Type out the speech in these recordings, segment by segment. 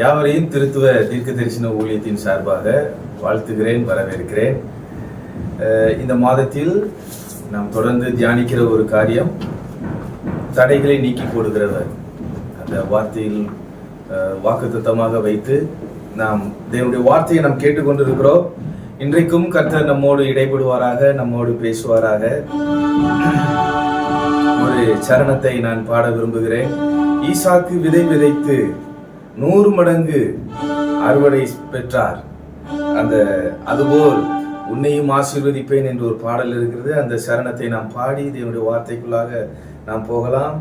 யாவரையும் திருத்துவ தீர்க்க தரிசன ஊழியத்தின் சார்பாக வாழ்த்துகிறேன், வரவேற்கிறேன். இந்த மாதத்தில் நாம் தொடர்ந்து தியானிக்கிற ஒரு காரியம், தடைகளை நீக்கி போடுகிறவர். அந்த வார்த்தையில் வாக்குத்தத்தமாக வைத்து நாம் தேவனுடைய வார்த்தையை நாம் கேட்டுக்கொண்டிருக்கிறோம். இன்றைக்கும் கர்த்தர் நம்மோடு இடைபடுவாராக, நம்மோடு பேசுவாராக. ஒரு சரணத்தை நான் பாட விரும்புகிறேன். ஈசாக்கு விதை விதைத்து 100 மடங்கு அறுவடை பெற்றார், அதுபோல் உன்னையும் ஆசீர்வதிப்பேன் என்று ஒரு பாடல் இருக்கிறது. அந்த சரணத்தை நாம் பாடி தேவனுடைய வார்த்தைக்குள்ளாக நாம் போகலாம்.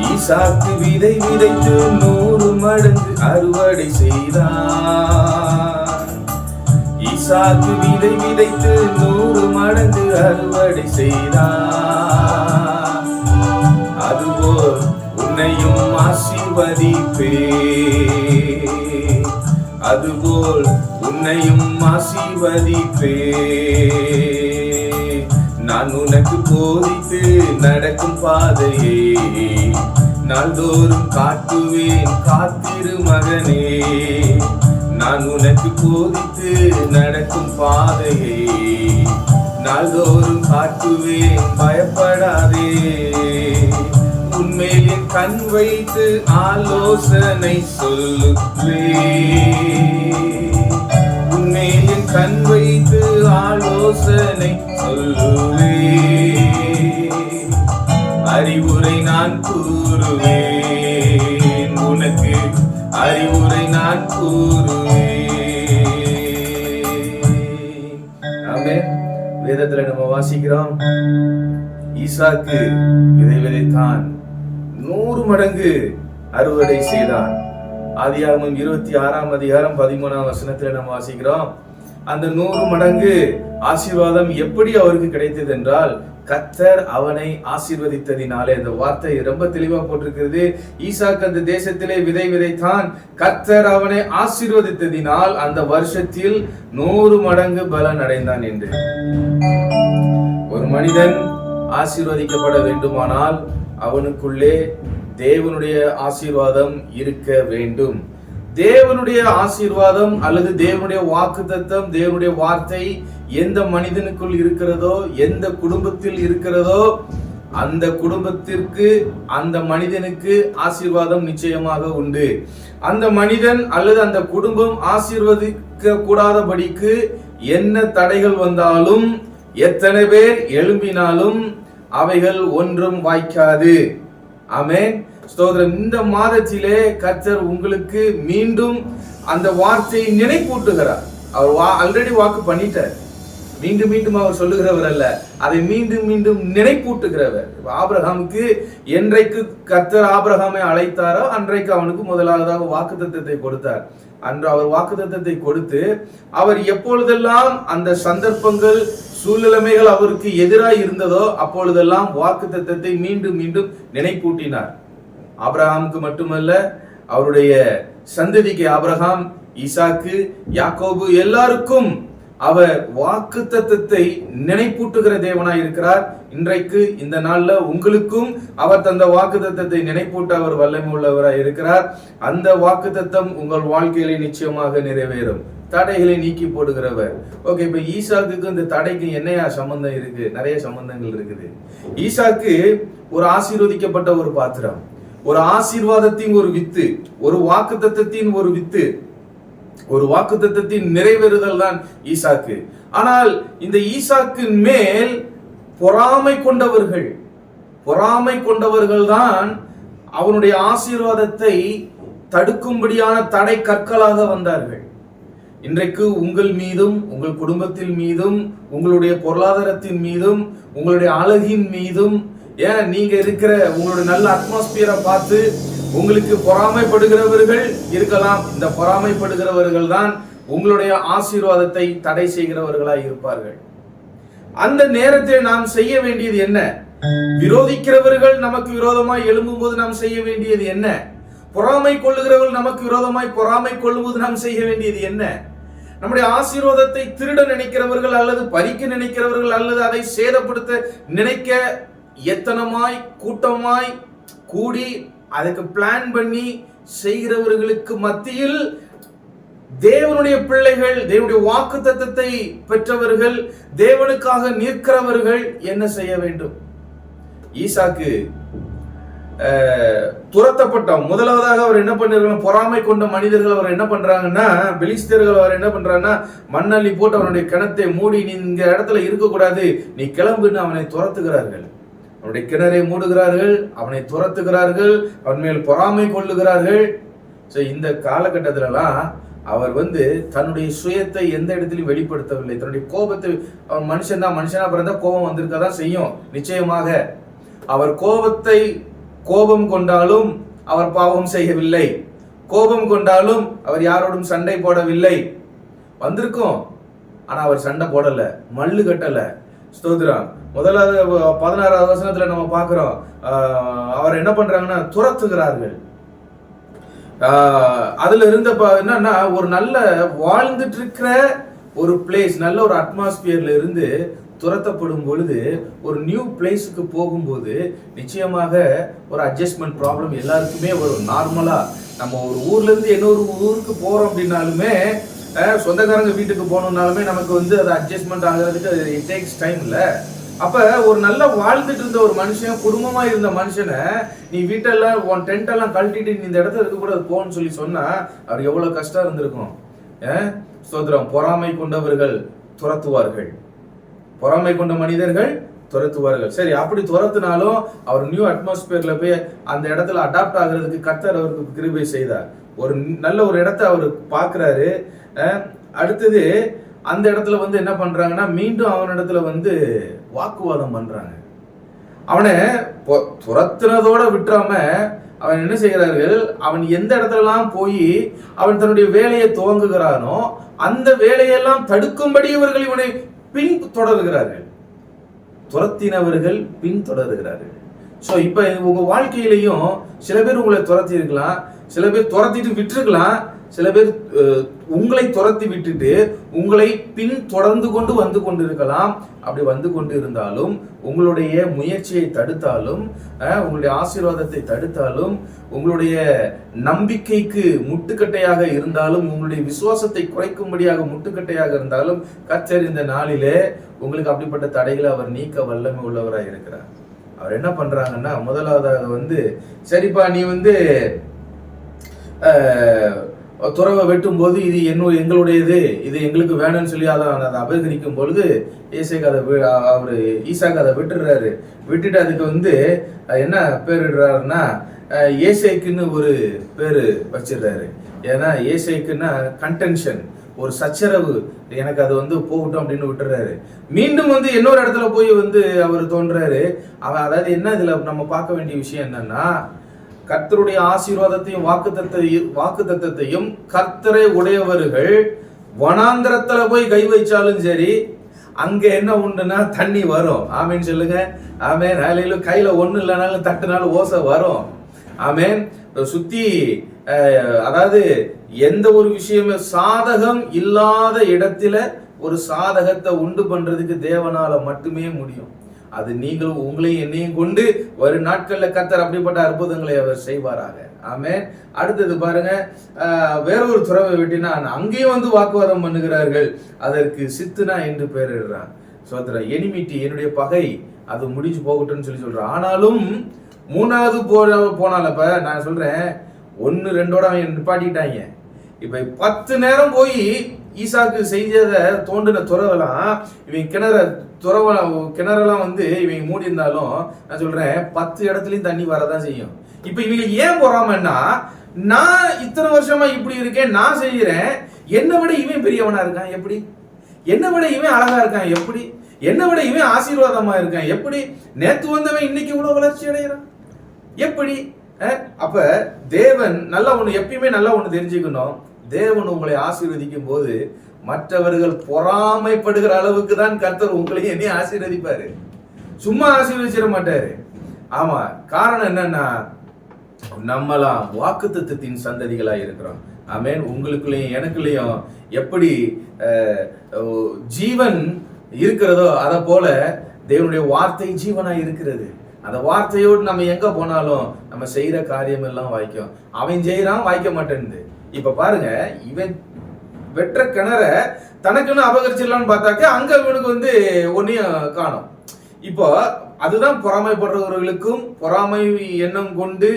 ஈசாக்கு விதை விதைத்து 100 மடங்கு அறுவடை செய்தார். ஈசாக்கு விதை விதைத்து 100 மடங்கு அறுவடை செய்தார். அதுபோல் உன்னையும் ஆசீர்வதிப்பே, அதுபோல் உன்னையும் ஆசீர்வதிப்பே. நான் உனக்கு போதித்து நடக்கும் பாதையே நாள்தோறும் காட்டுவேன், காத்திரு மகனே. நான் உனக்கு போதித்து நடக்கும் பாதையை நாள்தோறும் காட்டுவேன், பயப்படாதே. உன்மேல் என் கண் வைத்து ஆலோசனை சொல்லுவே, உன்மேல் என் கண் வைத்து ஆலோசனை சொல்லுவே. அறிவுரை நான் கூறுவேன், உனக்கு அறிவுரை நான் கூறுவேன். ஆமென். வேதத்துல நம்ம வாசிக்கிறோம், ஈசாக்கு விதை விதைத்தான், 100 மடங்கு அறுவடை செய்தான். ஆதியாகமம் 26ஆம் அதிகாரம் 13ஆம் வசனத்துல நம்ம வாசிக்கிறோம். அந்த 100 மடங்கு ஆசீர்வாதம் எப்படி அவருக்கு கிடைத்தது என்றால், கர்த்தர் அவனை ஆசீர்வதித்ததினாலே. அந்த வார்த்தை ரொம்ப தெளிவா போட்டிருக்கிறது. ஈசாக்கு அந்த தேசத்திலே விதை விதைத்தான், கர்த்தர் அவனை ஆசீர்வதித்ததினால் அந்த வருஷத்தில் 100 மடங்கு பலன் அடைந்தான் என்று. ஒரு மனிதன் ஆசீர்வதிக்கப்பட வேண்டுமானால் அவனுக்குள்ளே தேவனுடைய ஆசீர்வாதம் இருக்க வேண்டும். தேவனுடைய ஆசீர்வாதம் அல்லது தேவனுடைய வாக்குத்தத்தம், தேவனுடைய வார்த்தை எந்த மனிதனுக்குள் இருக்கிறதோ, எந்த குடும்பத்தில் இருக்கிறதோ, அந்த குடும்பத்திற்கு, அந்த மனிதனுக்கு ஆசீர்வாதம் நிச்சயமாக உண்டு. அந்த மனிதன் அல்லது அந்த குடும்பம் ஆசீர்வதிக்க கூடாதபடிக்கு என்ன தடைகள் வந்தாலும், எத்தனை பேர் எழும்பினாலும் அவைகள் ஒன்றும் வாய்க்காது. ஆமென், ஸ்தோத்திரம். இந்த மாதத்திலே கர்த்தர் உங்களுக்கு மீண்டும் அந்த வார்த்தையை நினைப்பூட்டுகிறார். அவர் ஆல்ரெடி வாக்கு பண்ணிட்டார், மீண்டும் மீண்டும் அவர் சொல்லுகிறவர் அல்ல, அதை மீண்டும் மீண்டும் நினைப்பூட்டுகிறவர். ஆபிரகாமுக்கு என்றைக்கு கர்த்தர் ஆபிரகாமை அழைத்தாரோ அன்றைக்கு அவனுக்கு முதலாவதாக வாக்குத்தத்தத்தை கொடுத்தார். அன்று அவர் வாக்குத்தத்தத்தை கொடுத்து, அவர் எப்பொழுதெல்லாம் அந்த சந்தர்ப்பங்கள், சூழ்நிலைமைகள் அவருக்கு எதிராக இருந்ததோ அப்பொழுதெல்லாம் வாக்குத்தத்தத்தை மீண்டும் மீண்டும் நினைப்பூட்டினார். ஆபிரகாமுக்கு மட்டுமல்ல, அவருடைய சந்ததிக்கு, ஆபிரகாம், ஈசாக்கு, யாக்கோபு எல்லாருக்கும் அவர் வாக்குத்தத்தத்தை நினைப்பூட்டுகிற தேவனாய் இருக்கிறார். இன்றைக்கு இந்த நாள்ல உங்களுக்கும் அவர் தந்த வாக்குத்தத்தத்தை நினைப்பூட்ட அவர் வல்லமை உள்ளவராய் இருக்கிறார். அந்த வாக்குத்தத்தம் உங்கள் வாழ்க்கையில நிச்சயமாக நிறைவேறும். தடைகளை நீக்கி போடுகிறவர். ஓகே, இப்ப ஈசாக்கு இந்த தடைக்கு என்னையா சம்பந்தம் இருக்கு? நிறைய சம்பந்தங்கள் இருக்குது. ஈசாக்கு ஒரு ஆசீர்வதிக்கப்பட்ட ஒரு பாத்திரம், ஒரு ஆசீர்வாதத்தின் ஒரு வித்து, ஒரு வாக்குத்தத்தத்தின் ஒரு வித்து, ஒரு வாக்குத்தத்தத்தின் நிறைவேறுதல் தான் ஈசாக்கு. ஆனால் இந்த ஈசாக்கின் மேல் பொறாமை கொண்டவர்கள் தான் அவனுடைய ஆசீர்வாதத்தை தடுக்கும்படியான தடை கற்களாக வந்தார்கள். இன்றைக்கு உங்கள் மீதும், உங்கள் குடும்பத்தின் மீதும், உங்களுடைய பொருளாதாரத்தின் மீதும், உங்களுடைய அழகின் மீதும், ஏன் நீங்க இருக்கிற உங்களுடைய நல்ல அட்மாஸ்பியரை பார்த்து உங்களுக்கு பொறாமைப்படுகிறவர்கள் இருக்கலாம். இந்த பொறாமைப்படுகிறவர்கள் தான் உங்களுடைய ஆசீர்வாதத்தை தடை செய்கிறவர்களாய் இருப்பார்கள். அந்த நேரத்தில் நாம் செய்ய வேண்டியது என்ன? விரோதிக்கிறவர்கள் நமக்கு விரோதமாய் எழும்பும் போது நாம் செய்ய வேண்டியது என்ன? பொறாமை கொள்ளுகிறவர்கள் நமக்கு விரோதமாய் பொறாமை கொள்ளும்போது நாம் செய்ய வேண்டியது என்ன? நம்முடைய ஆசீர்வாதத்தை திருட நினைக்கிறவர்கள் அல்லது பறிக்க நினைக்கிறவர்கள் அல்லது அதை சேதப்படுத்த நினைக்க எத்தனமாய் கூட்டமாய் கூடி அதுக்கு பிளான் பண்ணி செய்கிறவர்களுக்கு மத்தியில் தேவனுடைய பிள்ளைகள், தேவனுடைய வாக்குத்தத்தத்தை பெற்றவர்கள், தேவனுக்காக நிற்கிறவர்கள் என்ன செய்ய வேண்டும்? ஈசாக்கு துரத்தப்பட்டோம். முதலாவதாக அவர் என்ன பண்ணிருக்காங்க? பொறாமை கொண்ட மனிதர்கள் அவர் என்ன பண்றாங்கன்னா, பெலிஸ்தர்கள் அவர் என்ன பண்றாங்கன்னா, மண்ணள்ளி போட்டு அவனுடைய கிணத்தை மூடி, நீ இந்த இடத்துல இருக்கக்கூடாது, நீ கிளம்புன்னு அவனை துரத்துகிறார்கள். அவனுடைய கிணறை மூடுகிறார்கள், அவனை துரத்துகிறார்கள், அவன் மேல் பொறாமை கொள்ளுகிறார்கள். இந்த காலகட்டத்திலலாம் அவர் தன்னுடைய சுயத்தை எந்த இடத்திலும் வெளிப்படுத்தவில்லை. தன்னுடைய கோபத்தை, அவன் மனுஷன் தான், மனுஷனா பிறந்தா கோபம் வந்திருக்கதான் செய்யும் நிச்சயமாக. அவர் கோபம் கொண்டாலும் அவர் பாவம் செய்யவில்லை. கோபம் கொண்டாலும் அவர் யாரோடும் சண்டை போடவில்லை. வந்திருக்கும், ஆனா அவர் சண்டை போடல, மல்லு கட்டல. ஸ்தோத்திரம். முதலாவது 16வது வசனத்துல நம்ம பார்க்கிறோம், அவர் என்ன பண்றாங்கன்னா துரத்துகிறார்கள். அதுல இருந்த என்னன்னா, ஒரு நல்ல வாழ்ந்துட்டு இருக்கிற ஒரு பிளேஸ், நல்ல ஒரு அட்மாஸ்பியர்ல இருந்து துரத்தப்படும் பொழுது ஒரு நியூ பிளேஸுக்கு போகும்போது நிச்சயமாக ஒரு அட்ஜஸ்ட்மெண்ட் ப்ராப்ளம் எல்லாருக்குமே வரும். நார்மலா நம்ம ஒரு ஊர்ல இருந்து இன்னொரு ஊருக்கு போறோம் அப்படின்னாலுமே, சொந்தக்காரங்க வீட்டுக்கு போனோம்னாலுமே நமக்கு அது அட்ஜஸ்ட்மெண்ட் ஆகிறதுக்கு இட் டேக்ஸ் டைம் இல்ல. அப்ப ஒரு நல்லா வாழ்ந்துட்டு இருந்த ஒரு மனுஷன், குடும்பமா இருந்த மனுஷனை நீ வீட்டெல்லாம் உன் டென்ட் எல்லாம் கழட்டிட்டு நீ இந்த இடத்துல இருக்க கூட போன்னு சொல்லி சொன்னா அவர் எவ்வளவு கஷ்டம் இருந்திருக்கும். ஸ்தோத்திரம். பொறாமை கொண்டவர்கள் துரத்துவார்கள், பொறாமை கொண்ட மனிதர்கள் துரத்துவார்கள். சரி, அப்படி துரத்துனாலும் அவர் நியூ அட்மாஸ்பியர்ல போய் அந்த இடத்துல அடாப்ட் ஆகிறதுக்கு கர்த்தர் அவருக்கு கிருபை செய்தார். ஒரு நல்ல ஒரு இடத்தை அவர் பார்க்கிறாரு. அடுத்தது அந்த இடத்துல என்ன பண்றாங்கன்னா, மீண்டும் அவனிடத்துல வாக்குவாதம் பண்றாங்க. அவனை துரத்துனதோட விட்டுறாம அவன் என்ன செய்கிறார்கள், அவன் எந்த இடத்துலலாம் போய் அவன் தன்னுடைய வேலையை துவங்குகிறானோ அந்த வேலையெல்லாம் தடுக்கும்படி இவர்கள் இவனை பின் தொடர்கிறார்கள். துரத்தினவர்கள் பின் தொடர்கிறார்கள். சோ இப்ப உங்க வாழ்க்கையிலையும் சில பேர் உங்களை துரத்தி இருக்கலாம், சில பேர் துரத்திட்டு விட்டுருக்கலாம், சில பேர் உங்களை துரத்தி விட்டுட்டு உங்களை பின் தொடர்ந்து கொண்டு வந்து கொண்டிருக்கலாம். அப்படி வந்து கொண்டு இருந்தாலும், உங்களுடைய முயற்சியை தடுத்தாலும், உங்களுடைய ஆசீர்வாதத்தை தடுத்தாலும், உங்களுடைய நம்பிக்கைக்கு முட்டுக்கட்டையாக இருந்தாலும், உங்களுடைய விசுவாசத்தை குறைக்கும்படியாக முட்டுக்கட்டையாக இருந்தாலும், கர்த்தர் இந்த நாளிலே உங்களுக்கு அப்படிப்பட்ட தடைகளை அவர் நீக்க வல்லமை உள்ளவராக இருக்கிறார். அவர் என்ன பண்றாங்கன்னா, முதலாவதாக சரிப்பா நீ துறவை வெட்டும் போது இது எங்களுடையது, இது எங்களுக்கு வேணும்னு சொல்லி அதை அபகரிக்கும் பொழுது அவரு ஈசாக்கு அதை விட்டுறாரு. விட்டுட்டு அதுக்கு என்ன பேர் இடுறாருன்னா, ஏசேக்குன்னு ஒரு பேரு வச்சிடுறாரு. ஏன்னா ஏசேக்குன்னா கன்டென்ஷன், ஒரு சச்சரவு, எனக்கு அது போகட்டும் அப்படின்னு விட்டுறாரு. மீண்டும் இன்னொரு இடத்துல போய் அவர் தோன்றாரு. அதாவது என்ன இதுல நம்ம பார்க்க வேண்டிய விஷயம் என்னன்னா, கர்த்தருடைய ஆசீர்வாதத்தையும் வாக்குத்தத்தத்தையும் கர்த்தரை உடையவர்கள் வனாந்திரத்துல போய் கை வச்சாலும் சரி, அங்க என்ன உண்டுன்னா தண்ணி வரும். ஆமேன் சொல்லுங்க. ஆமேன். கையில ஒண்ணு இல்லைனாலும் தட்டுனாலும் ஓசை வரும். ஆமேன். சுத்தி அதாவது எந்த ஒரு விஷயமே சாதகம் இல்லாத இடத்துல ஒரு சாதகத்தை உண்டு பண்றதுக்கு தேவனால மட்டுமே முடியும். அது நீங்களும் உங்களையும் என்னையும் கொண்டு வரும் நாட்கள்ல கர்த்தர் அப்படிப்பட்ட அற்புதங்களை அவர் செய்வாராக. ஆமென். அடுத்தது பாருங்க, வேறொரு துறவை வெட்டினா அங்கேயும் வாக்குவாதம் பண்ணுகிறார்கள். அதற்கு சித்துனா என்று பெயரிடுறான். சோதர எனிமிட்டி, என்னுடைய பகை, அது முடிஞ்சு போகட்டும்னு சொல்லி சொல்றான். ஆனாலும் மூணாவது போனாலப்ப நான் சொல்றேன், 1-2 அவன் நிப்பாட்டிட்டாங்க. இப்ப 10 நேரம் போய் ஈசாக்கு செய்தத தோண்டின துறவெல்லாம் இவன் கிணறெல்லாம் இவங்க மூடி இருந்தாலும் நான் சொல்றேன் 10 இடத்துலயும் தண்ணி வரதான் செய்யும். இப்ப இவங்க ஏன் போறாமன்னா, நான் இத்தனை வருஷமா இப்படி இருக்கேன், நான் செய்யறேன், என்னை விட இவன் பெரியவனா இருக்கான் எப்படி, என்னை விட இவன் அழகா இருக்கான் எப்படி, என்னை விட இவன் ஆசீர்வாதமா இருக்கான் எப்படி, நேத்து வந்தவன் இன்னைக்கு இவ்வளவு வளர்ச்சி அடைகிறான் எப்படி. அப்ப தேவன் நல்லா ஒண்ணு, எப்பயுமே நல்லா ஒண்ணு தெரிஞ்சுக்கணும், தேவன் உங்களை ஆசீர்வதிக்கும் போது மற்றவர்கள் பொறாமைப்படுகிற அளவுக்கு தான் கர்த்தர் உங்களையும் என்னையும் ஆசீர்வதிப்பாரு, சும்மா ஆசீர்வதிச்சிட மாட்டாரு. ஆமா, காரணம் என்னன்னா, நம்மளாம் வாக்குத்தத்தத்தின் சந்ததிகளா இருக்கிறோம். ஆமென். உங்களுக்குள்ளேயும் எனக்குள்ளேயும் எப்படி ஜீவன் இருக்கிறதோ அத போல தேவனுடைய வார்த்தை ஜீவனா இருக்கிறது. அந்த வார்த்தையோடு நம்ம எங்க போனாலும் நம்ம செய்யற காரியம் எல்லாம் வாய்க்கும். அவன் செய்யறான், வாய்க்க மாட்டேன்னு. இப்ப பாருங்க, இவன் வெற்ற கிணற தனக்குன்னு அபகரிச்சிடலான்னு பார்த்தாக்க அங்க இவனுக்கு ஒன்னையும் காணும். இப்போ அதுதான் பொறாமைப்படுறவர்களுக்கும் பொறாமை எண்ணம் கொண்டு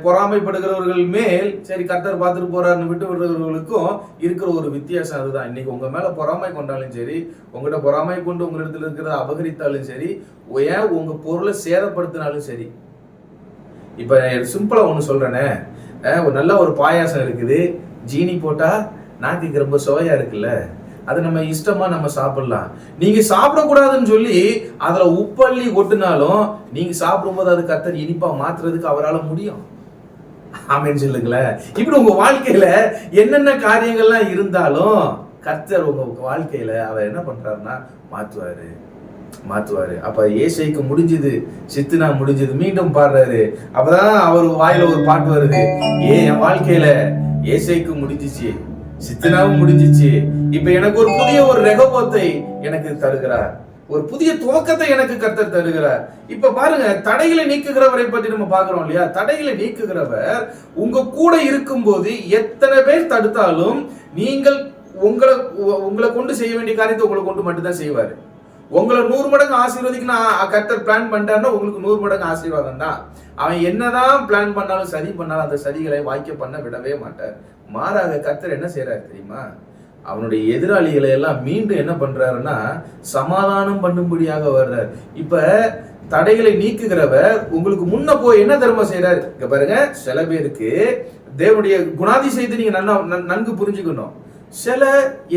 பொறாமைப்படுகிறவர்கள் மேல் சரி கர்த்தர் பார்த்துட்டு போறாருன்னு விட்டு விடுறவர்களுக்கும் இருக்கிற ஒரு வித்தியாசம் அதுதான். இன்னைக்கு உங்க மேல பொறாமை கொண்டாலும் சரி, உங்கள்கிட்ட பொறாமை கொண்டு உங்க இடத்துல இருக்கிறத அபகரித்தாலும் சரி, ஏன் உங்க பொருளை சேதப்படுத்தினாலும் சரி. இப்ப சிம்பிளா ஒண்ணு சொல்றேனே, ஒரு நல்ல ஒரு பாயாசம் இருக்குது, ஜீனி போட்டா நாக்குக்கு ரொம்ப சுவையா இருக்குல்ல, அது நம்ம இஷ்டமா நம்ம சாப்பிடலாம். நீங்க சாப்பிடக்கூடாதுன்னு சொல்லி அதுல உப்பள்ளி கொட்டினாலும் நீங்க சாப்பிடும்போது அது கர்த்தர் இனிப்பா மாத்துறதுக்கு அவரால் முடியும். ஆமென் சொல்லுங்களேன். இப்படி உங்க வாழ்க்கையில என்னென்ன காரியங்கள்லாம் இருந்தாலும் கர்த்தர் உங்க வாழ்க்கையில அவர் என்ன பண்றாருன்னா மாத்துவாரு. அப்ப ஏசைக்கு முடிஞ்சது, சித்துனா முடிஞ்சது, மீண்டும் பாடுறாரு. அப்பதான் அவர் வாயில ஒரு பாட்டு வருது, என் வாழ்க்கையில ஏசைக்கு முடிஞ்சிச்சு, சித்தனாவும் முடிஞ்சிச்சு, இப்ப எனக்கு ஒரு புதிய ஒரு ரெகோபத்தை எனக்கு தருகிறார், ஒரு புதிய துவக்கத்தை எனக்கு கர்த்தர் தருகிறார். இப்ப பாருங்க, தடைகளை நீக்குகிறவரை பற்றி நம்ம பாக்குறோம் இல்லையா? தடைகளை நீக்குகிறவர் உங்க கூட இருக்கும் போது எத்தனை பேர் தடுத்தாலும் நீங்கள் உங்களை கொண்டு செய்ய வேண்டிய காரியத்தை உங்களை கொண்டு மட்டும்தான் செய்வாரு. உங்களை 100 மடங்கு ஆசீர்வதிக்கு நான் கர்த்தர் பிளான் பண்ணிட்டாருன்னா உங்களுக்கு 100 மடங்கு ஆசீர்வாதம் தான். அவன் என்னதான் பிளான் பண்ணாலும் சரி பண்ணாலும் அந்த சதிகளை வாய்க்க பண்ண விடவே மாட்டார். மாறாக கர்த்தர் என்ன செய்யறாரு தெரியுமா? அவனுடைய எதிராளிகளை எல்லாம் மீண்டும் என்ன பண்றாருன்னா சமாதானம் பண்ணும்படியாக வர்றார். இப்ப தடைகளை நீக்குகிறவர் உங்களுக்கு முன்ன போய் என்ன தர்மம் செய்யறாரு? இங்க பாருங்க, சில பேருக்கு தேவனுடைய குணாதிசயத்தை நீங்க நன்கு புரிஞ்சுக்கணும். சில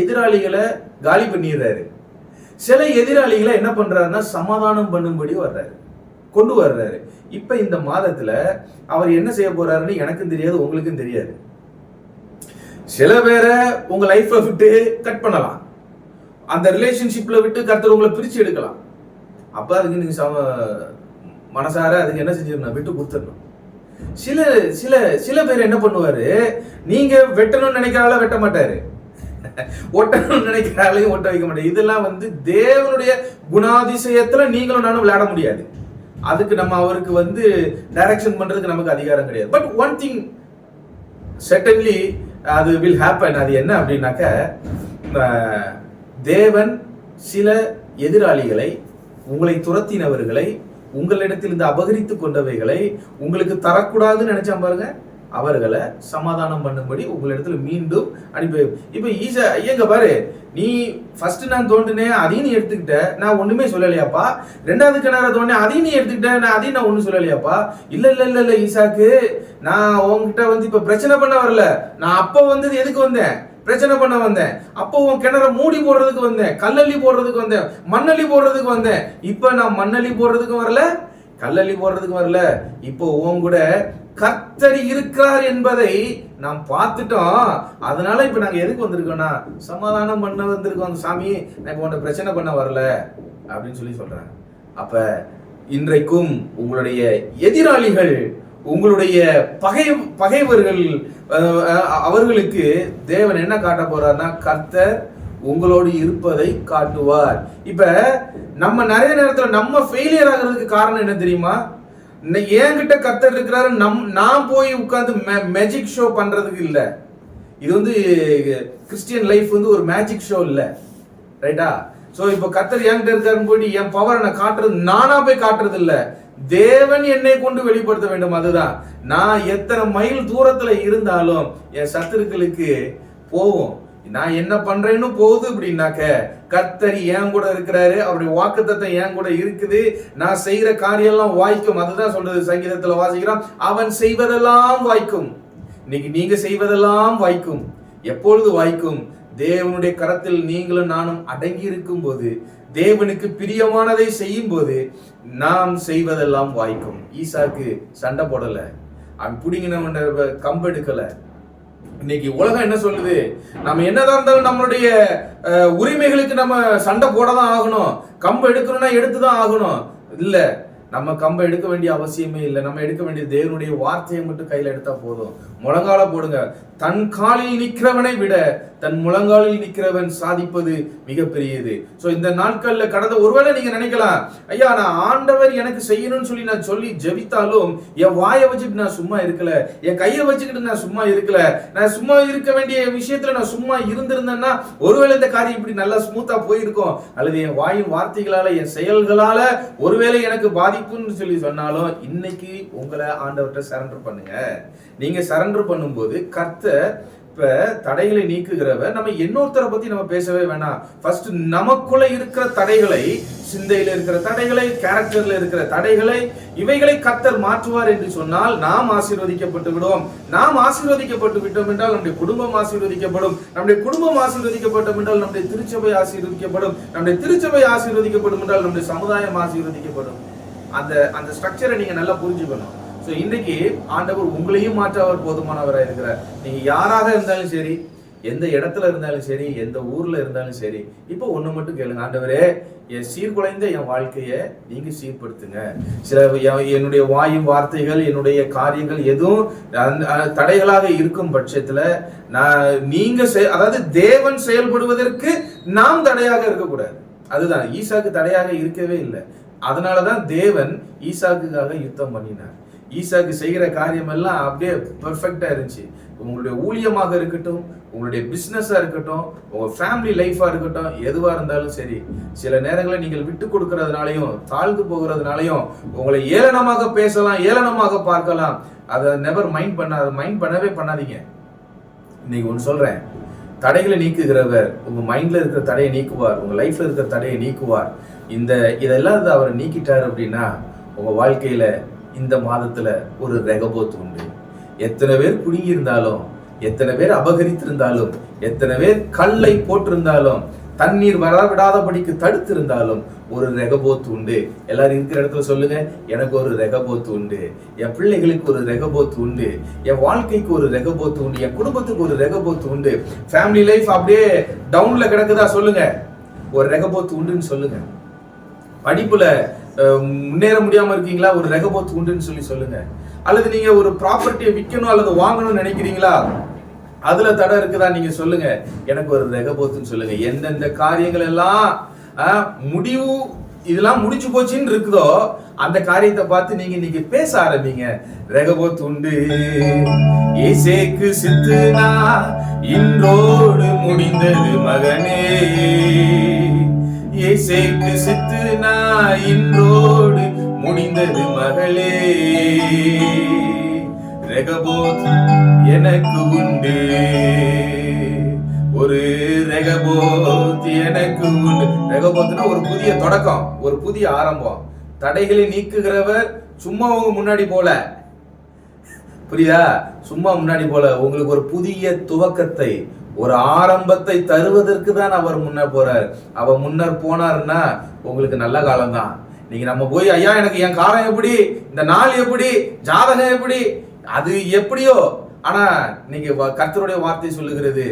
எதிராளிகளை காலி பண்ணிடுறாரு, சில எதிராளிகளை என்ன பண்றாருன்னா சமாதானம் பண்ணும்படி கொண்டு வர்றாரு. இப்ப இந்த மாதத்துல அவர் என்ன செய்ய போறாருன்னு எனக்கும் தெரியாது, உங்களுக்கும் தெரியாது. சில பேரை உங்க லைஃப்ல விட்டு கட் பண்ணலாம், அந்த ரிலேஷன்ஷிப்ல விட்டு கர்த்தர் உங்களை பிரிச்சு எடுக்கலாம். அப்ப அதுக்கு நீங்க மனசார அதுக்கு என்ன செஞ்சிடணும்? விட்டு கொடுத்துடணும். சில சில சில பேர் என்ன பண்ணுவாரு, நீங்க வெட்டணும்னு நினைக்கிறால வெட்ட மாட்டாரு, ஒட்டணும்னு நினைக்கிறாலையும் ஒட்ட வைக்க மாட்டாரு. இதெல்லாம் தேவனுடைய குணாதிசயத்துல நீங்களும் நானும் விளையாட முடியாது. அதுக்கு நம்ம அவருக்கு டைரக்ஷன் பண்றதுக்கு நமக்கு அதிகாரம் கிடையாது. பட் ஒன் திங் சர்டன்லி அது வில் ஹேப்பன். அது என்ன அப்படின்னாக்க, தேவன் சில எதிராளிகளை, உங்களை துரத்தினவர்களை, உங்களிடத்திலிருந்து அபகரித்து கொண்டவைகளை உங்களுக்கு தரக்கூடாதுன்னு நினைச்சா பாருங்க, அவர்களை சமாதானம் பண்ணும்படி உங்களிடத்துல மீண்டும் அனுப்பி. இப்ப ஈசா ஐயங்க பாரு, நீ ஃபர்ஸ்ட் நான் தோண்டினேன் அதையும் நீ எடுத்துக்கிட்ட, நான் ஒண்ணுமே சொல்லலையாப்பா. ரெண்டாவது கிணற தோண்டினேன் அதையும் நீ எடுத்துக்கிட்ட, நான் அதையும் நான் ஒண்ணும் சொல்லலையாப்பா. இல்ல இல்ல இல்ல இல்ல ஈசாக்கு, நான் உங்ககிட்ட இப்ப பிரச்சனை பண்ண வரல, நான் அப்ப எதுக்கு வந்தேன்? பிரச்சனை பண்ண வந்தேன். அப்போ உன் கிணற மூடி போடுறதுக்கு வந்தேன், கல்லள்ளி போடுறதுக்கு வந்தேன், மண்ணள்ளி போடுறதுக்கு வந்தேன். இப்ப நான் மண்ணள்ளி போடுறதுக்கு வரல, கல்லள்ளி போடுறதுக்கு வரல. இப்போ உன் கூட கர்த்தர் இருக்கிறார் என்பதை நாம் பார்த்துட்டோம். அதனால இப்ப நாங்க எதுக்கு வந்திருக்கோம்னா சமாதானம் பண்ண வந்திருக்கோம் சாமி, நான் இப்ப உன்னை பிரச்சனை பண்ண வரல அப்படின்னு சொல்றாங்க. அப்ப இன்றைக்கும் உங்களுடைய எதிராளிகள், உங்களுடைய பகைவர்கள், அவர்களுக்கு தேவன் என்ன காட்ட போறார்னா கர்த்தர் உங்களோடு இருப்பதை காட்டுவார். இப்ப நம்ம நிறைய நேரத்துல நம்ம ஃபெயிலியர் ஆகிறதுக்கு காரணம் என்ன தெரியுமா? என்கிட்ட கர்த்தர் இருக்கிறாரு, நான் போய் உட்கார்ந்து மேஜிக் ஷோ பண்றதுக்கு இல்ல. இது கிறிஸ்டியன் லைஃப் ஒரு மேஜிக் ஷோ இல்ல, ரைட்டா? சோ இப்ப கர்த்தர் என்கிட்ட இருக்காருன்னு போயிட்டு என் பவரை நான் காட்டுறது, நானா போய் காட்டுறது இல்ல, தேவன் என்னை கொண்டு வெளிப்படுத்த வேண்டும். அதுதான். நான் எத்தனை மைல் தூரத்துல இருந்தாலும் என் சத்துருக்களுக்கு போவோம், நான் என்ன பண்றேன்னு போகுது அப்படின்னாக்க கர்த்தர் என் கூட இருக்கிறாரு, அவருடைய வாக்குத்தத்தம் என் கூட இருக்குது, நான் செய்யற காரியம் எல்லாம் வாய்க்கும். அதுதான் சொல்றது சங்கீதத்துல வாசிக்கிறோம், அவன் செய்வதெல்லாம் வாய்க்கும். இன்னைக்கு நீங்க செய்வதெல்லாம் வாய்க்கும். எப்பொழுது வாய்க்கும்? தேவனுடைய கரத்தில் நீங்களும் நானும் அடங்கி இருக்கும் போது, தேவனுக்கு பிரியமானதை செய்யும் போது நாம் செய்வதெல்லாம் வாய்க்கும். ஈசாக்கு சண்டை போடல, அவன் புடிங்கினவன் கம்பெடுக்கல. இன்னைக்கு உலகம் என்ன சொல்லுது? நம்ம என்னதான் இருந்தாலும் நம்மளுடைய உரிமைகளுக்கு நம்ம சண்டை போடதான் ஆகணும், கம்பு எடுக்கணும்னா எடுத்துதான் ஆகணும். இல்ல, நம்ம கம்பை எடுக்க வேண்டிய அவசியமே இல்லை. நம்ம எடுக்க வேண்டிய தேவனுடைய வார்த்தையை மட்டும் கையில எடுத்தா போதும். முழங்கால போடுங்க. தன் காலில் நிற்கிறவனை விட தன் முழங்காலில் நிற்கிறவன் சாதிப்பது மிகப்பெரியது. சோ இந்த நாட்கள்ல கடந்த ஒருவேளை நீங்க நினைக்கலாம், ஐயா நான் ஆண்டவர் எனக்கு செய்யணும்னு சொல்லி நான் சொல்லி ஜெபித்தாலும் என் வாயை வச்சுட்டு நான் சும்மா இருக்கல, என் கையை வச்சுக்கிட்டு நான் சும்மா இருக்கல, நான் சும்மா இருக்க வேண்டிய விஷயத்துல நான் சும்மா இருந்திருந்தேன்னா ஒருவேளை இந்த காரியம் இப்படி நல்லா ஸ்மூத்தா போயிருக்கும், அல்லது என் வாயின் வார்த்தைகளால என் செயல்களால ஒருவேளை எனக்கு பாதிப்புன்னு சொல்லி சொன்னாலும் இன்னைக்கு உங்களை ஆண்டவர்கிட்ட சரண்டர் பண்ணுங்க. நீங்க சரண்டர் பண்ணும்போது கர்த்தர் இப்ப தடைகளை நீக்குகிறவர். நம்ம இன்னொருத்தரை பத்தி நம்ம பேசவே வேணாம். ஃபர்ஸ்ட் நமக்குள்ள இருக்கிற தடைகளை, சிந்தையில இருக்கிற தடைகளை, கேரக்டர்ல இருக்கிற தடைகளை, இவைகளை கர்த்தர் மாற்றுவார் என்று சொன்னால் நாம் ஆசீர்வதிக்கப்பட்டு விடுவோம். நாம் ஆசீர்வதிக்கப்பட்டு விட்டோம் என்றால் நம்முடைய குடும்பம் ஆசீர்வதிக்கப்படும். நம்முடைய குடும்பம் ஆசீர்வதிக்கப்பட்டோம் என்றால் நம்முடைய திருச்சபை ஆசீர்வதிக்கப்படும். நம்முடைய திருச்சபை ஆசீர்வதிக்கப்படும் என்றால் நம்முடைய சமுதாயம் ஆசீர்வதிக்கப்படும். அந்த ஸ்ட்ரக்சரை நீங்க நல்லா புரிஞ்சுக்கணும். சோ இன்றைக்கு ஆண்டவர் உங்களையும் மாற்ற அவர் போதுமானவராக இருக்கிறார். நீங்க யாராக இருந்தாலும் சரி, எந்த இடத்துல இருந்தாலும் சரி, எந்த ஊர்ல இருந்தாலும் சரி, இப்போ ஒண்ணு மட்டும் கேளுங்க, ஆண்டவரே என் சீர்குலைந்த என் வாழ்க்கையை நீங்க சீர்படுத்துங்க. சில என்னுடைய வாயும் வார்த்தைகள், என்னுடைய காரியங்கள் எதுவும் தடைகளாக இருக்கும் பட்சத்துல நீங்க அதாவது தேவன் செயல்படுவதற்கு நாம் தடையாக இருக்கக்கூடாது. அதுதான் ஈசாக்கு தடையாக இருக்கவே இல்லை. அதனாலதான் தேவன் ஈசாக்குக்காக யுத்தம் பண்ணினார். ஈசாக்கு செய்கிற காரியம் எல்லாம் அப்படியே பெர்ஃபெக்டா இருந்துச்சு. உங்களுடைய ஊழியமாக இருக்கட்டும், உங்களுடைய பிசினஸா இருக்கட்டும், உங்க ஃபேமிலி லைஃபா இருக்கட்டும், எதுவா இருந்தாலும் சரி, சில நேரங்களில் நீங்கள் விட்டு கொடுக்கறதுனாலையும் தாழ்ந்து போகிறதுனாலையும் உங்களை ஏளனமாக பேசலாம், ஏளனமாக பார்க்கலாம். அதை நெவர் மைண்ட் பண்ணவே பண்ணாதீங்க. இன்னைக்கு ஒன்று சொல்றேன், தடைகளை நீக்குகிறவர் உங்க மைண்ட்ல இருக்கிற தடையை நீக்குவார், உங்க லைஃப்ல இருக்கிற தடையை நீக்குவார். இதெல்லாம் அவர் நீக்கிட்டார் அப்படின்னா உங்க வாழ்க்கையில இந்த மாதத்துல ஒரு ரெகபோத் உண்டு. எத்தனை பேர் குடுங்கி இருந்தாலும், எத்தனை பேர் அபகரித்திருந்தாலும், எத்தனை பேர் கல்லை போட்டிருந்தாலும், தண்ணீர் வரவிடாதபடிக்கு தடுத்திருந்தாலும் ஒரு ரெகபோத் உண்டு. எல்லாரும் இருக்கிற இடத்துல சொல்லுங்க, எனக்கு ஒரு ரெகபோத் உண்டு, என் பிள்ளைகளுக்கு ஒரு ரெகபோத் உண்டு, என் வாழ்க்கைக்கு ஒரு ரெகபோத் உண்டு, என் குடும்பத்துக்கு ஒரு ரெகபோத் உண்டு. ஃபேமிலி லைஃப் அப்படியே டவுன்ல கிடக்குதா சொல்லுங்க, ஒரு ரெகபோத் உண்டுன்னு சொல்லுங்க. படிப்புல முன்னேற முடியாம இருக்கீங்களா, ஒரு ரெகபோத் உண்டுன்னு சொல்லி சொல்லுங்க. அல்லது நீங்க ஒரு ப்ராப்பர்ட்டியை விற்கணும் அல்லது வாங்கணும்னு நினைக்கிறீங்களா, அதுல தடை இருக்குதா, நீங்க சொல்லுங்க, எனக்கு ஒரு ரெகபோத்துன்னு சொல்லுங்க. எந்தெந்த காரியங்கள் எல்லாம் முடிவு இதெல்லாம் முடிச்சு போச்சுன்னு இருக்குதோ அந்த காரியத்தை பார்த்து நீங்க இன்னைக்கு பேச ஆரம்பிங்க. ரெகபோத் உண்டு. ஏசேக்கு சித்துனா இன்றோடு முடிந்தது மகனே, ஏசேக்கு சித்துனா இன்றோடு முடிந்தது மகளே, ரெகபோத் எனக்கு உண்டு, ஒரு ரெகபோத் எனக்கு உண்டு. ரெகபோத்னா ஒரு புதிய தொடக்கம், ஒரு புதிய ஆரம்பம். தடைகளை நீக்குகிறவர் சும்மா உங்க முன்னாடி போல, புரியுதா, சும்மா முன்னாடி போல உங்களுக்கு ஒரு புதிய துவக்கத்தை, ஒரு ஆரம்பத்தை தருவதற்கு தான் அவர் முன்னர் போறார். அவர் முன்னர் போனார்னா உங்களுக்கு நல்ல காலம் தான். நீங்க நம்ம போய் ஐயா எனக்கு என் காலம் எப்படி, இந்த நாள் எப்படி, ஜாதகம் எப்படி, அது எப்படியோ, ஆனா நீங்க கர்த்தருடைய வார்த்தை சொல்லுகிறது,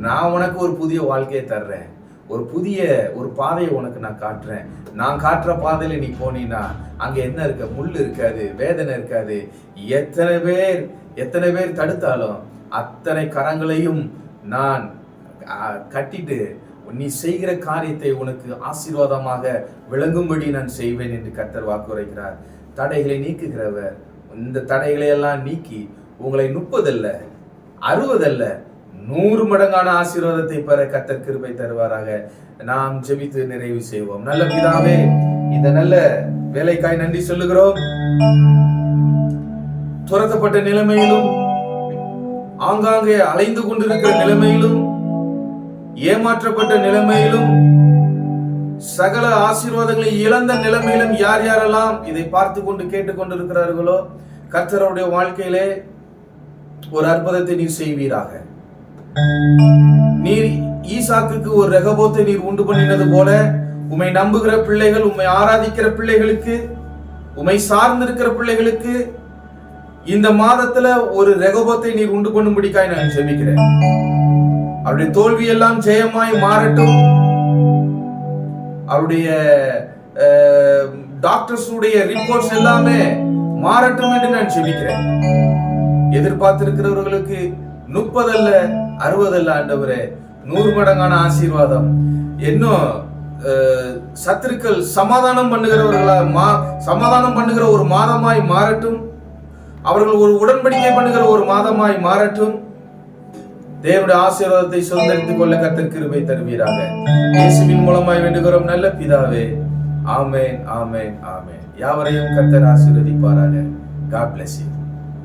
நான் உனக்கு ஒரு புதிய வாழ்க்கையை தர்றேன், ஒரு பாதையை உனக்கு நான் காட்டுறேன். நான் காட்டுற பாதையில நீ போனீன்னா அங்க என்ன இருக்க, முள் இருக்காது, வேதனை இருக்காது. எத்தனை பேர் தடுத்தாலும் அத்தனை கரங்களையும் நான் கட்டிட்டு நீ செய்கிற காரியத்தை உனக்கு ஆசீர்வாதமாக விளங்கும்படி நான் செய்வேன் என்று கர்த்தர் வாக்குரைக்கிறார். தடைகளை நீக்குகிறவர் இந்த தடைகளை எல்லாம் நீக்கி உங்களை 30 அல்ல 60 அல்ல 100 மடங்கான ஆசீர்வாதத்தை பெற கர்த்தர் கிருபை தருவாராக. நாம் ஜெபித்து நிறைவு செய்வோம். நல்ல பிதாவே, இந்த நல்ல வேலைக்காய் நன்றி சொல்லுகிறோம். துரத்தப்பட்ட நிலைமையிலும், ஆங்காங்கே அலைந்து கொண்டிருக்கிற நிலைமையிலும், ஏமாற்றப்பட்ட நிலைமையிலும், சகல ஆசீர்வாதங்களை இழந்த நிலைமையிலும் யார் யாரெல்லாம் இதை பார்த்து கொண்டு கேட்டுக்கொண்டிருக்கிறார்களோ கர்த்தருடைய வாழ்க்கையிலே ஒரு அற்புதத்தை நீர் செய்வீராக. நீர் ஈசாக்குக்கு ஒரு ரெகபோத்தை நீர் உண்டு பண்ணினது போல உம்மை நம்புகிற பிள்ளைகள், உம்மை ஆராதிக்கிற பிள்ளைகளுக்கு, உம்மை சார்ந்திருக்கிற பிள்ளைகளுக்கு இந்த மாதத்துல ஒரு ரெகபோத்தை நீர் உண்டு பண்ணும்படிக்காய் நான் ஜெபிக்கிறேன். அவருடைய தோல்வி எல்லாம் ஜெயமாய் மாறட்டும். அவருடைய டாக்டர்ஸ் உடைய ரிப்போர்ட்ஸ் எல்லாமே மாறட்டும் என்று நான் ஜெபிக்கிறேன். எதிர்பார்த்திருக்கிறவர்களுக்கு 30 அல்ல 60 அல்ல ஆண்டவரே, 100 மடங்கான ஆசீர்வாதம். இன்னும் சத்துருக்கள் சமாதானம் பண்ணுகிற ஒரு மாதமாய் மாறட்டும். அவர்கள் ஒரு உடன்படிக்கை பண்ணுகிற ஒரு மாதமாய் மாறட்டும். தேவனுடைய ஆசீர்வாதத்தை சுதந்திரித்துக் கொள்ள கர்த்தர் கிருபை தருவீராக. இயேசுவின் மூலமாய் வேண்டுகிறோம் நல்ல பிதாவே. ஆமென், ஆமென், ஆமென். யாவரையும் கர்த்தர் ஆசீர்வதிப்பாராக. God bless you.